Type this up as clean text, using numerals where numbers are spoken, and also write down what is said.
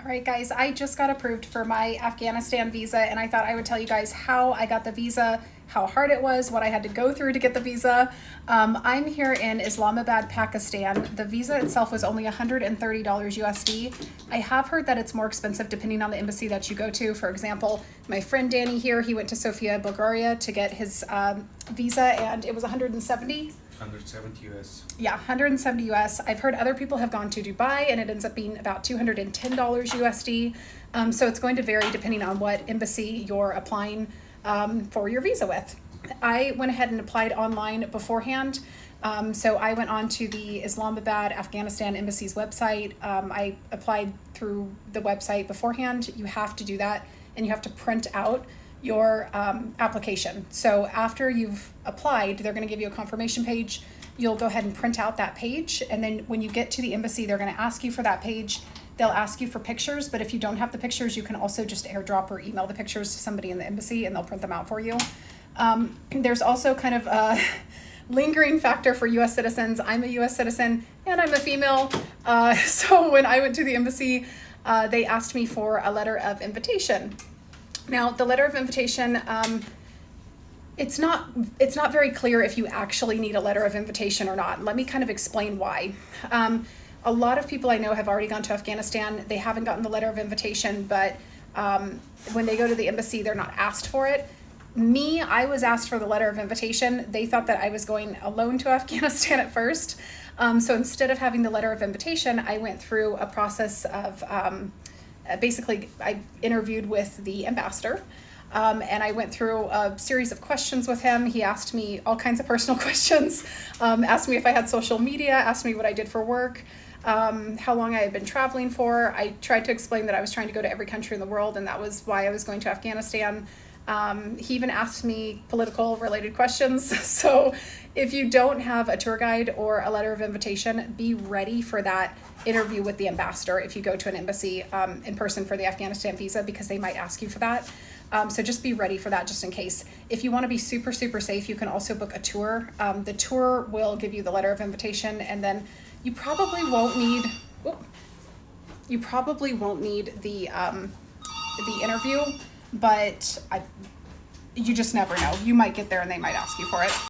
All right, guys, I just got approved for my Afghanistan visa, and I thought I would tell you guys how I got the visa, how hard it was, what I had to go through to get the visa. I'm here in Islamabad, Pakistan. The visa itself was only $130 USD. I have heard that it's more expensive depending on the embassy that you go to. For example, my friend Danny here, he went to Sofia, Bulgaria to get his visa, and it was 170. 170 US. Yeah, 170 US. I've heard other people have gone to Dubai and it ends up being about $210 USD. So it's going to vary depending on what embassy you're applying for your visa with. I went ahead and applied online beforehand. So I went on to the Islamabad, Afghanistan embassy's website. I applied through the website beforehand. You have to do that, and you have to print out your application. So after you've applied, they're going to give you a confirmation page. You'll go ahead and print out that page, and then when you get to the embassy, they're going to ask you for that page. They'll ask you for pictures, but if you don't have the pictures, you can also just airdrop or email the pictures to somebody in the embassy and they'll print them out for you. There's also kind of a lingering factor for US citizens. I'm a US citizen and I'm a female. So when I went to the embassy, they asked me for a letter of invitation. Now, the letter of invitation, it's not very clear if you actually need a letter of invitation or not. Let me kind of explain why. A lot of people I know have already gone to Afghanistan. They haven't gotten the letter of invitation, but when they go to the embassy, they're not asked for it. Me, I was asked for the letter of invitation. They thought that I was going alone to Afghanistan at first. So instead of having the letter of invitation, I went through a process of basically, I interviewed with the ambassador, and I went through a series of questions with him. He asked me all kinds of personal questions, asked me if I had social media, asked me what I did for work, how long I had been traveling for. I tried to explain that I was trying to go to every country in the world, and that was why I was going to Afghanistan. He even asked me political related questions. So if you don't have a tour guide or a letter of invitation, be ready for that interview with the ambassador if you go to an embassy in person for the Afghanistan visa, because they might ask you for that. So just be ready for that just in case. If you want to be super, super safe, you can also book a tour. The tour will give you the letter of invitation, and then you probably won't need the interview, but you just never know. You might get there and they might ask you for it.